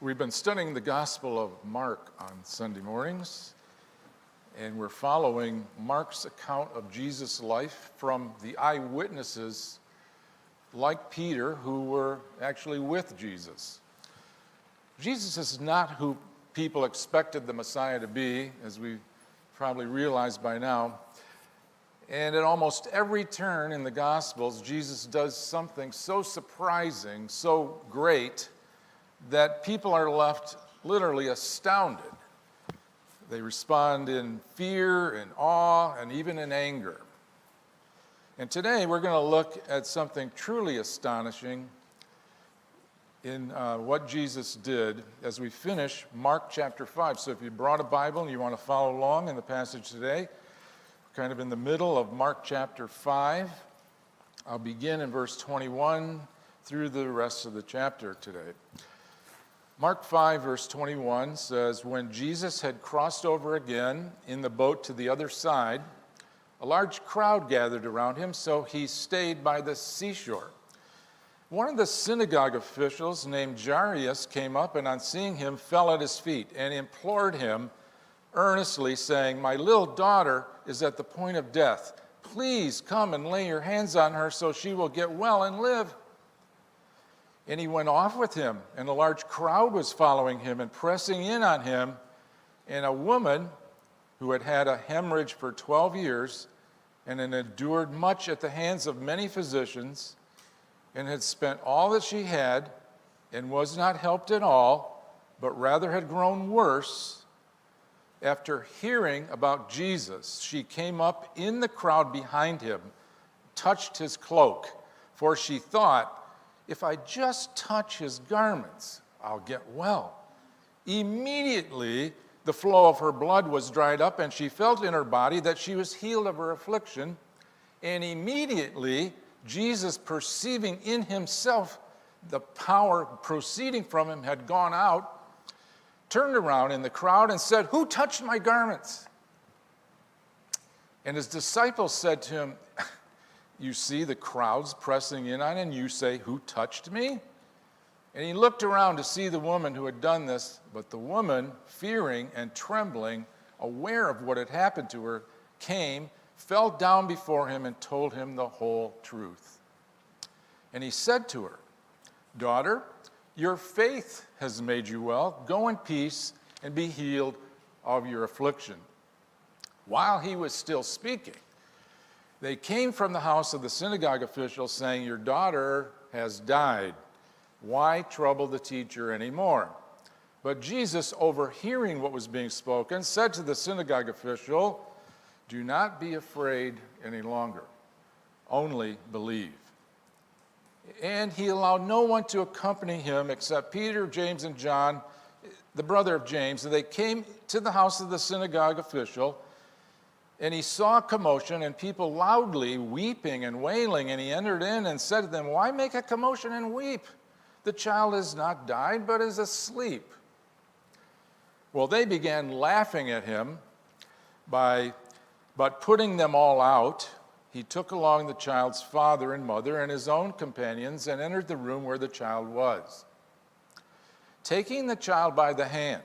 We've been studying the Gospel of Mark on Sunday mornings, and we're following Mark's account of Jesus' life from the eyewitnesses like Peter who were actually with Jesus. Jesus is not who people expected the Messiah to be, as we probably realized by now. And at almost every turn in the Gospels, Jesus does something so surprising, so great, that people are left literally astounded. They respond in fear and awe and even in anger. And today we're going to look at something truly astonishing in what Jesus did as we finish Mark chapter 5. So if you brought a Bible and you want to follow along in the passage today, we're kind of in the middle of Mark chapter 5. I'll begin in verse 21 through the rest of the chapter today. Mark 5, verse 21 says, "When Jesus had crossed over again in the boat to the other side, a large crowd gathered around him, so he stayed by the seashore. One of the synagogue officials named Jairus came up and on seeing him fell at his feet and implored him earnestly, saying, 'My little daughter is at the point of death. Please come and lay your hands on her so she will get well and live.' And he went off with him, and a large crowd was following him and pressing in on him. And a woman who had had a hemorrhage for 12 years and had endured much at the hands of many physicians and had spent all that she had and was not helped at all, but rather had grown worse, after hearing about Jesus, she came up in the crowd behind him, touched his cloak, for she thought, 'If I just touch his garments, I'll get well.' Immediately, the flow of her blood was dried up, and she felt in her body that she was healed of her affliction. And immediately, Jesus, perceiving in himself the power proceeding from him had gone out, turned around in the crowd and said, 'Who touched my garments?' And his disciples said to him, 'You see the crowds pressing in on him, and you say, "Who touched me?" And he looked around to see the woman who had done this, but the woman, fearing and trembling, aware of what had happened to her, came, fell down before him, and told him the whole truth. And he said to her, 'Daughter, your faith has made you well. Go in peace and be healed of your affliction.' While he was still speaking, they came from the house of the synagogue official, saying, 'Your daughter has died. Why trouble the teacher anymore?' But Jesus, overhearing what was being spoken, said to the synagogue official, 'Do not be afraid any longer. Only believe.' And he allowed no one to accompany him except Peter, James, and John, the brother of James. And they came to the house of the synagogue official, and he saw a commotion and people loudly weeping and wailing. And he entered in and said to them, 'Why make a commotion and weep? The child has not died, but is asleep.' Well, they began laughing at him, but putting them all out, he took along the child's father and mother and his own companions and entered the room where the child was. Taking the child by the hand,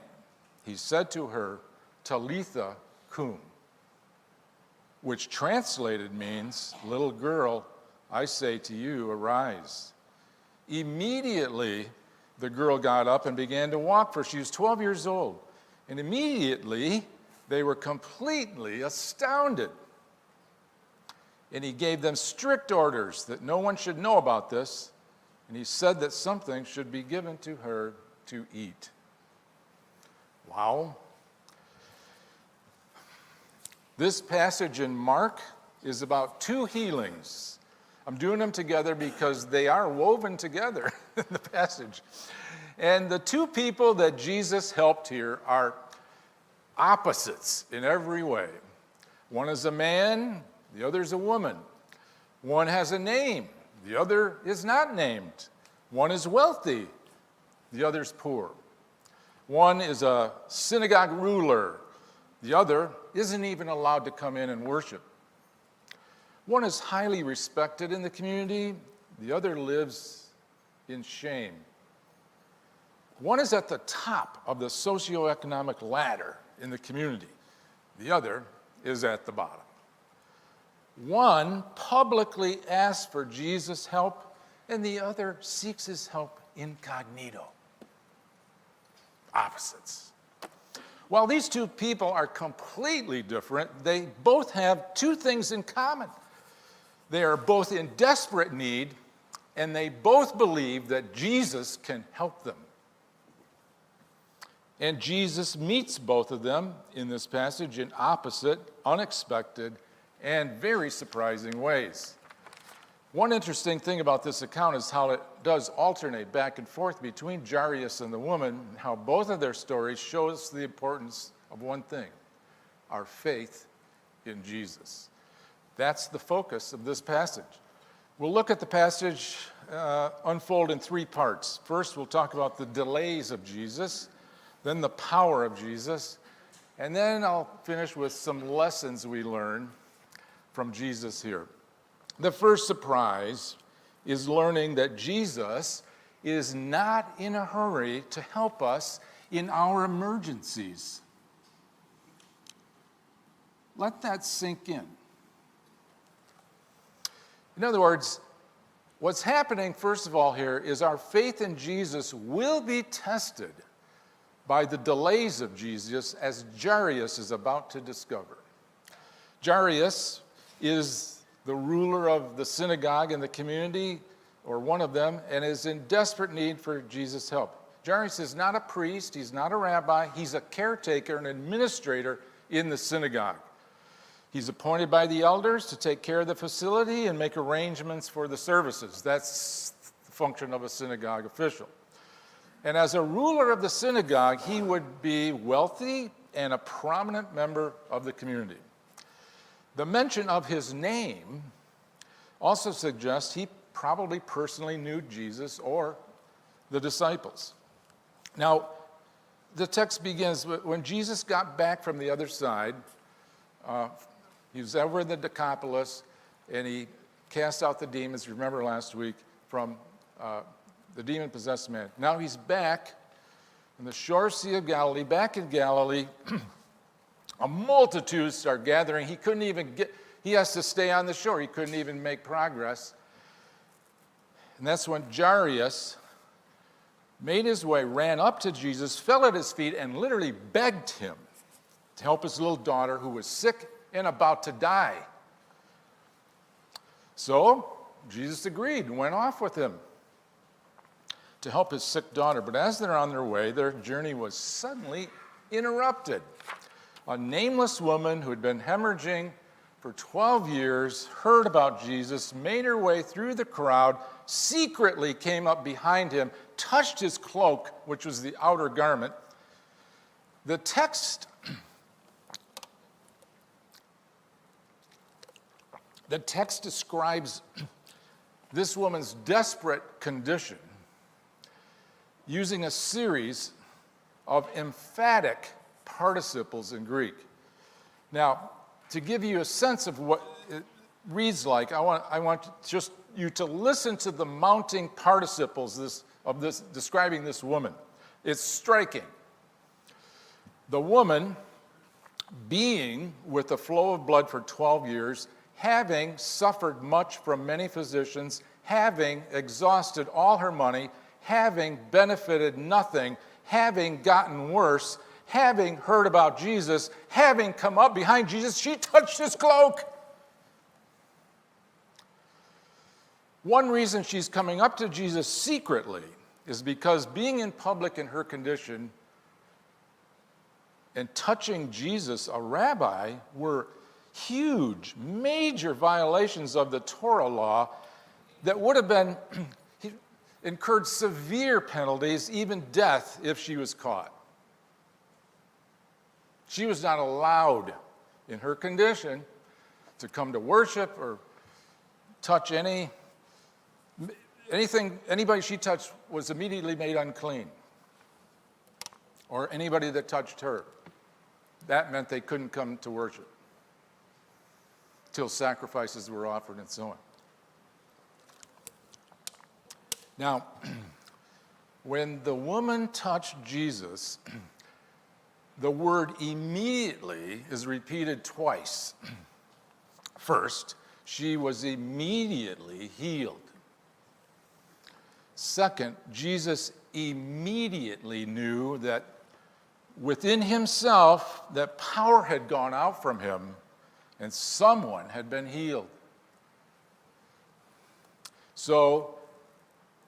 he said to her, 'Talitha cum,' which translated means, 'Little girl, I say to you, arise.' Immediately, the girl got up and began to walk, for she was 12 years old. And immediately, they were completely astounded. And he gave them strict orders that no one should know about this. And he said that something should be given to her to eat." Wow. This passage in Mark is about two healings. I'm doing them together because they are woven together in the passage. And the two people that Jesus helped here are opposites in every way. One is a man, the other is a woman. One has a name, the other is not named. One is wealthy, the other's poor. One is a synagogue ruler, the other isn't even allowed to come in and worship. One is highly respected in the community, the other lives in shame. One is at the top of the socioeconomic ladder in the community. The other is at the bottom. One publicly asks for Jesus' help, and the other seeks his help incognito. Opposites. While these two people are completely different, they both have two things in common. They are both in desperate need, and they both believe that Jesus can help them. And Jesus meets both of them in this passage in opposite, unexpected, and very surprising ways. One interesting thing about this account is how it does alternate back and forth between Jairus and the woman, and how both of their stories show us the importance of one thing: our faith in Jesus. That's the focus of this passage. We'll look at the passage unfold in three parts. First, we'll talk about the delays of Jesus, then the power of Jesus, and then I'll finish with some lessons we learn from Jesus here. The first surprise is learning that Jesus is not in a hurry to help us in our emergencies. Let that sink in. In other words, what's happening, first of all, here is our faith in Jesus will be tested by the delays of Jesus, as Jairus is about to discover. Jairus is the ruler of the synagogue in the community, or one of them, and is in desperate need for Jesus' help. Jairus is not a priest, he's not a rabbi, he's a caretaker, an administrator in the synagogue. He's appointed by the elders to take care of the facility and make arrangements for the services. That's the function of a synagogue official. And as a ruler of the synagogue, he would be wealthy and a prominent member of the community. The mention of his name also suggests he probably personally knew Jesus or the disciples. Now, the text begins when Jesus got back from the other side. He was over in the Decapolis, and he cast out the demons, remember last week, from the demon-possessed man. Now he's back in the shore sea of Galilee, back in Galilee. A multitude start gathering. He has to stay on the shore. He couldn't even make progress. And that's when Jairus made his way, ran up to Jesus, fell at his feet, and literally begged him to help his little daughter who was sick and about to die. So Jesus agreed and went off with him to help his sick daughter. But as they're on their way, their journey was suddenly interrupted. A nameless woman who had been hemorrhaging for 12 years heard about Jesus, made her way through the crowd, secretly came up behind him, touched his cloak, which was the outer garment. The text describes this woman's desperate condition using a series of emphatic participles in Greek. Now, to give you a sense of what it reads like, I want just you to listen to the mounting participles of this describing this woman. It's striking. The woman, being with the flow of blood for 12 years, having suffered much from many physicians, having exhausted all her money, having benefited nothing, having gotten worse, having heard about Jesus, having come up behind Jesus, she touched his cloak. One reason she's coming up to Jesus secretly is because being in public in her condition and touching Jesus, a rabbi, were huge, major violations of the Torah law that would have been incurred severe penalties, even death, if she was caught. She was not allowed in her condition to come to worship or touch anything. Anybody she touched was immediately made unclean, or anybody that touched her. That meant they couldn't come to worship till sacrifices were offered and so on. Now, When the woman touched Jesus, the word immediately is repeated twice. First, she was immediately healed. Second, Jesus immediately knew that within himself, that power had gone out from him and someone had been healed. So,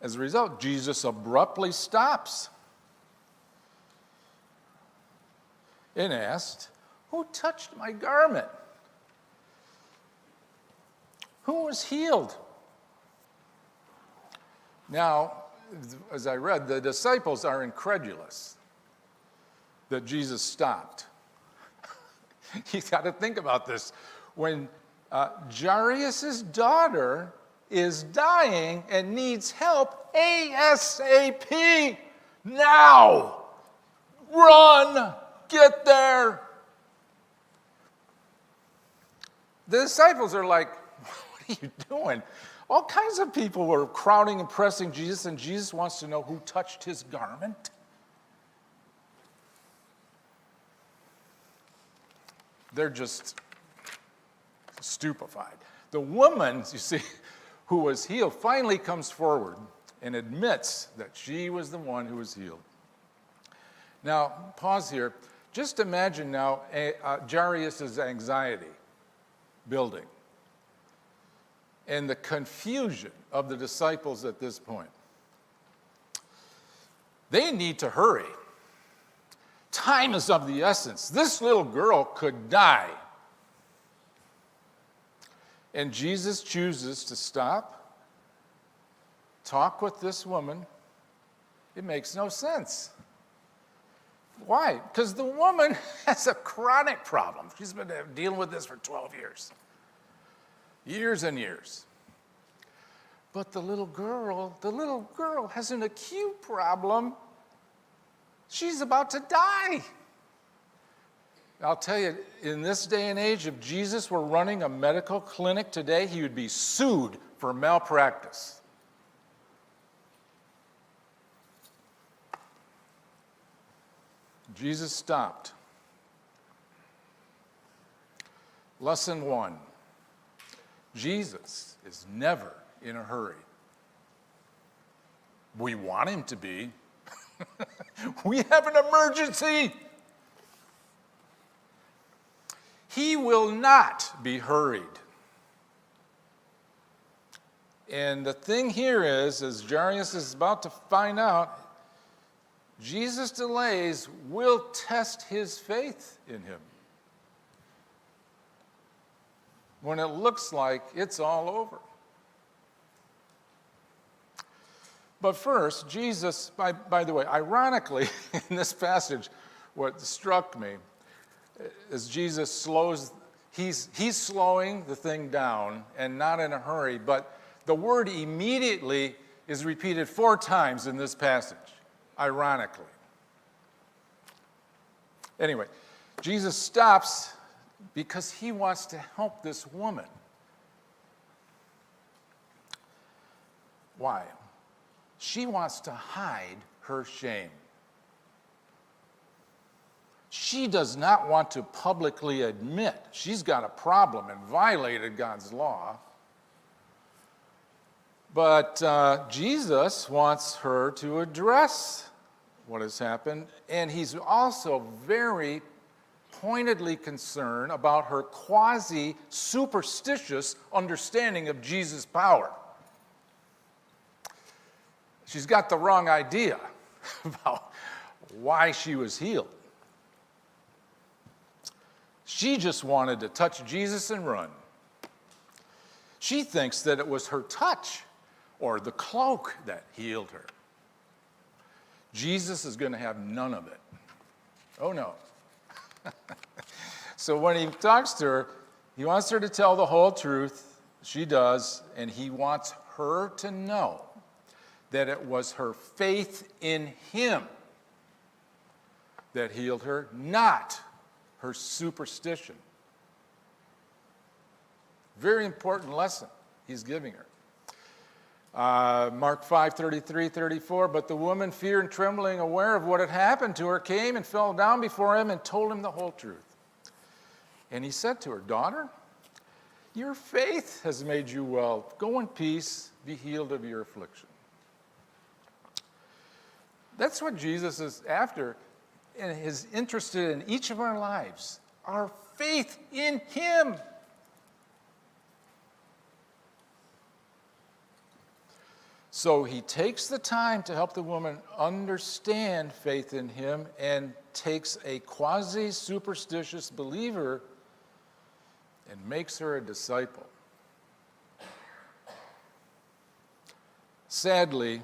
as a result, Jesus abruptly stops and asked, "Who touched my garment? Who was healed?" Now, as I read, the disciples are incredulous that Jesus stopped. You got to think about this. When Jairus' daughter is dying and needs help ASAP, now, run, get there. The disciples are like, "What are you doing?" All kinds of people were crowding and pressing Jesus, and Jesus wants to know who touched his garment. They're just stupefied. The woman, you see, who was healed finally comes forward and admits that she was the one who was healed. Now, pause here. Just imagine now Jairus' anxiety building and the confusion of the disciples at this point. They need to hurry. Time is of the essence. This little girl could die. And Jesus chooses to stop, talk with this woman. It makes no sense. Why? Because the woman has a chronic problem. She's been dealing with this for 12 years. Years and years. But the little girl has an acute problem. She's about to die. I'll tell you, in this day and age, if Jesus were running a medical clinic today, he would be sued for malpractice. Jesus stopped. Lesson 1. Jesus is never in a hurry. We want him to be. We have an emergency. He will not be hurried. And the thing here is, as Jairus is about to find out, Jesus' delays will test his faith in him. When it looks like it's all over. But first, Jesus, by the way, ironically, in this passage, what struck me is Jesus slows, he's slowing the thing down and not in a hurry, but the word immediately is repeated 4 times in this passage, ironically. Anyway, Jesus stops because he wants to help this woman. Why? She wants to hide her shame. She does not want to publicly admit she's got a problem and violated God's law. But Jesus wants her to address what has happened, and he's also very pointedly concerned about her quasi-superstitious understanding of Jesus' power. She's got the wrong idea about why she was healed. She just wanted to touch Jesus and run. She thinks that it was her touch or the cloak that healed her. Jesus is going to have none of it. Oh, no. So when he talks to her, he wants her to tell the whole truth. She does, and he wants her to know that it was her faith in him that healed her, not her superstition. Very important lesson he's giving her. Mark 5:33, 34, but the woman, fear and trembling, aware of what had happened to her, came and fell down before him and told him the whole truth. And he said to her, daughter, your faith has made you well. Go in peace, be healed of your affliction. That's what Jesus is after and is interested in each of our lives, our faith in him. So he takes the time to help the woman understand faith in him and takes a quasi-superstitious believer and makes her a disciple. Sadly,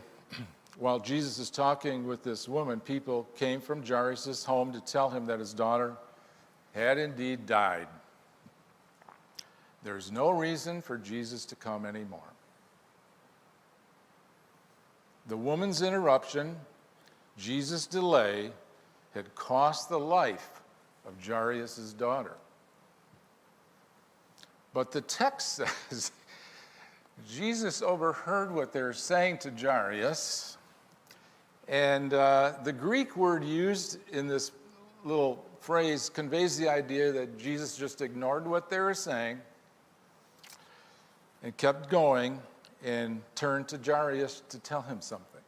while Jesus is talking with this woman, people came from Jairus' home to tell him that his daughter had indeed died. There's no reason for Jesus to come anymore. The woman's interruption, Jesus' delay, had cost the life of Jairus' daughter. But the text says Jesus overheard what they're saying to Jairus, and the Greek word used in this little phrase conveys the idea that Jesus just ignored what they were saying and kept going and turned to Jairus to tell him something.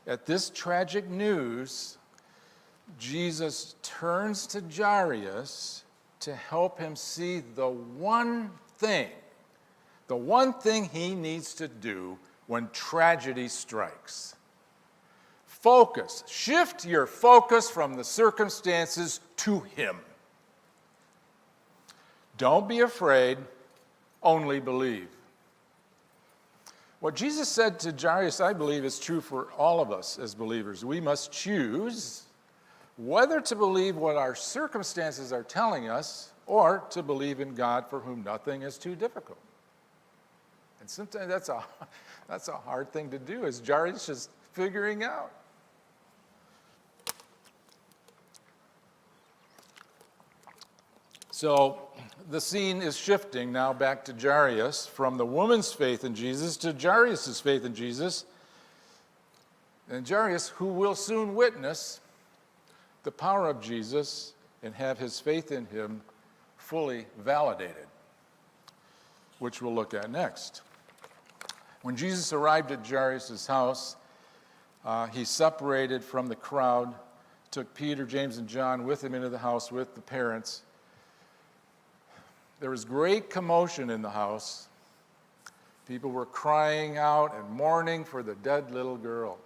At this tragic news, Jesus turns to Jairus to help him see the one thing he needs to do when tragedy strikes. Focus. Shift your focus from the circumstances to him. Don't be afraid, only believe. What Jesus said to Jairus, I believe, is true for all of us as believers. We must choose whether to believe what our circumstances are telling us or to believe in God for whom nothing is too difficult. And sometimes that's a hard thing to do, as Jairus is figuring out. So the scene is shifting now back to Jairus, from the woman's faith in Jesus to Jairus' faith in Jesus. And Jairus, who will soon witness the power of Jesus and have his faith in him fully validated, which we'll look at next. When Jesus arrived at Jairus' house, he separated from the crowd, took Peter, James, and John with him into the house with the parents. There was great commotion in the house. People were crying out and mourning for the dead little girl.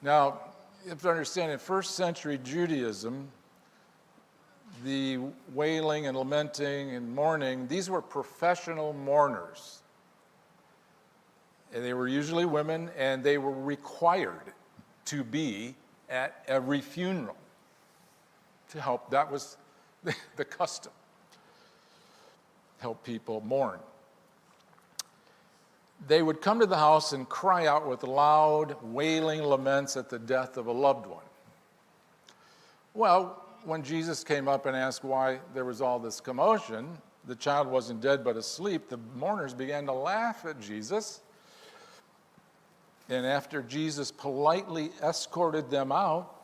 Now, you have to understand, in first century Judaism, the wailing and lamenting and mourning, these were professional mourners. And they were usually women, and they were required to be at every funeral to help. That was the custom. Help people mourn. They would come to the house and cry out with loud, wailing laments at the death of a loved one. Well, when Jesus came up and asked why there was all this commotion, the child wasn't dead but asleep, the mourners began to laugh at Jesus. And after Jesus politely escorted them out,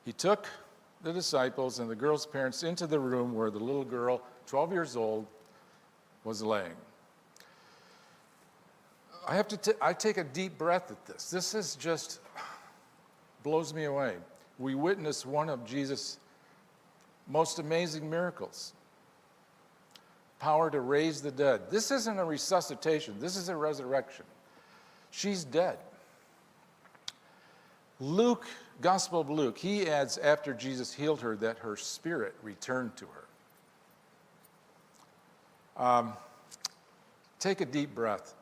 he took the disciples and the girl's parents into the room where the little girl, 12 years old, was laying. I take a deep breath at this. This is just blows me away. We witness one of Jesus' most amazing miracles. Power to raise the dead. This isn't a resuscitation. This is a resurrection. She's dead. Luke, Gospel of Luke, he adds after Jesus healed her that her spirit returned to her. Take a deep breath.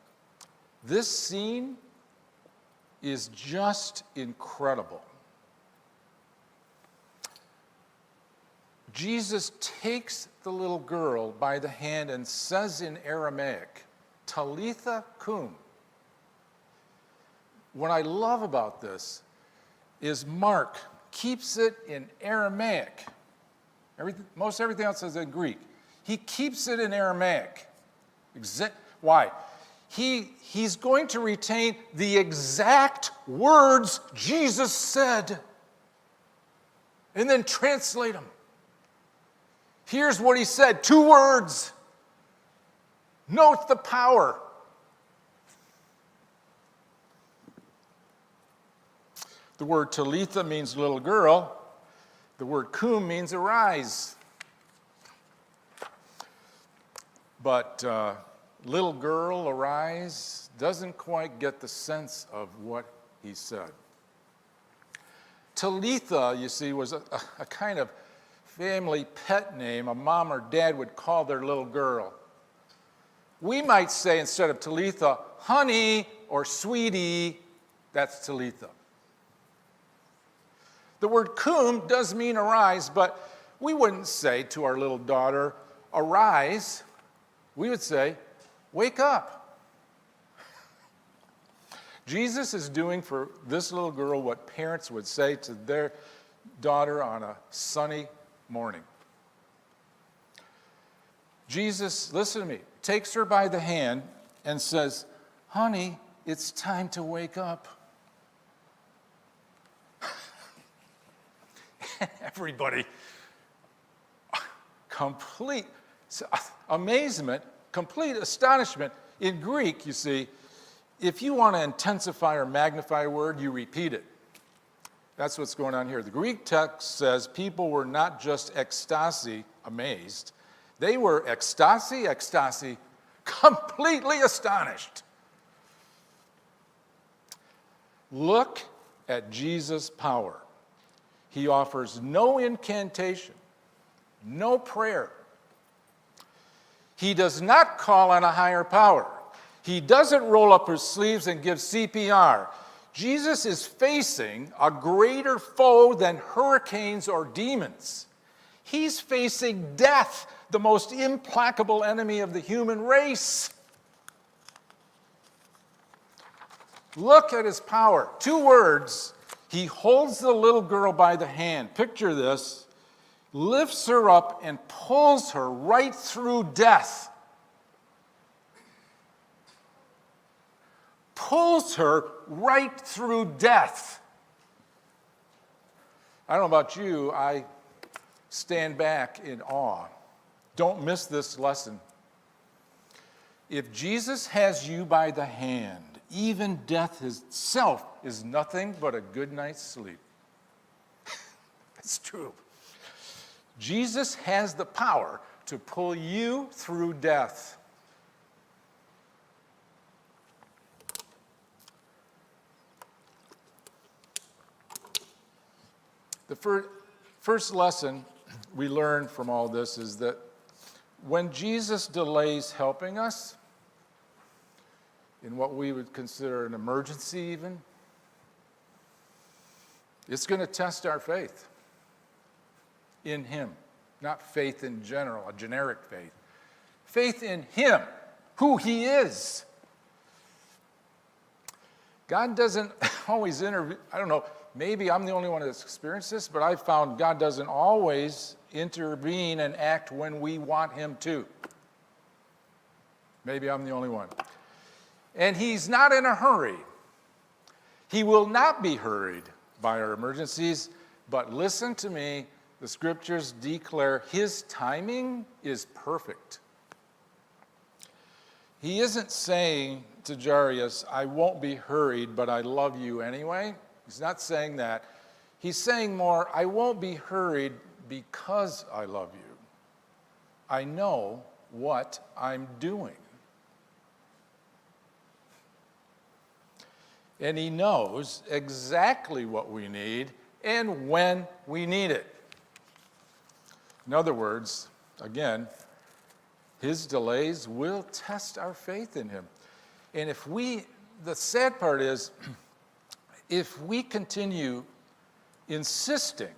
This scene is just incredible. Jesus takes the little girl by the hand and says in Aramaic, Talitha cum. What I love about this is Mark keeps it in Aramaic. Most everything else is in Greek. he keeps it in Aramaic. Why? He's going to retain the exact words Jesus said and then translate them. Here's what he said, 2 words. Note the power. The word Talitha means little girl. The word kum means arise. But little girl, arise, doesn't quite get the sense of what he said. Talitha, you see, was a kind of family pet name a mom or dad would call their little girl. We might say, instead of Talitha, honey or sweetie, that's Talitha. The word kum does mean arise, but we wouldn't say to our little daughter, arise. We would say, wake up. Jesus is doing for this little girl what parents would say to their daughter on a sunny morning. Jesus, listen to me, takes her by the hand and says, honey, it's time to wake up. Everybody, complete amazement, complete astonishment. In Greek, you see, if you want to intensify or magnify a word, you repeat it. That's what's going on here. The Greek text says people were not just ecstasy, amazed. They were ecstasy, completely astonished. Look at Jesus' power. He offers no incantation, no prayer. He does not call on a higher power. He doesn't roll up his sleeves and give CPR. Jesus is facing a greater foe than hurricanes or demons. He's facing death, the most implacable enemy of the human race. Look at his power. 2 words. He holds the little girl by the hand. Picture this. Lifts her up and pulls her right through death. Pulls her right through death. I don't know about you, I stand back in awe. Don't miss this lesson. If Jesus has you by the hand, even death itself is nothing but a good night's sleep. It's true. Jesus has the power to pull you through death. The first lesson we learn from all this is that when Jesus delays helping us, in what we would consider an emergency even, it's going to test our faith in him. Not faith in general, a generic faith. Faith in him, who he is. God doesn't always intervene. I don't know, maybe I'm the only one that's experienced this, but I've found God doesn't always intervene and act when we want him to. Maybe I'm the only one. And he's not in a hurry. He will not be hurried by our emergencies, but listen to me, the scriptures declare his timing is perfect. He isn't saying to Jairus, I won't be hurried, but I love you anyway. He's not saying that. He's saying more, I won't be hurried because I love you. I know what I'm doing. And he knows exactly what we need and when we need it. In other words, again, his delays will test our faith in him. And the sad part is, if we continue insisting,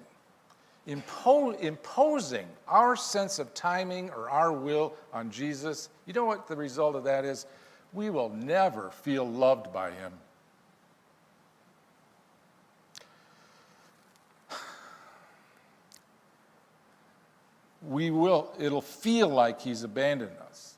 imposing our sense of timing or our will on Jesus, you know what the result of that is? We will never feel loved by him. it'll feel like he's abandoned us.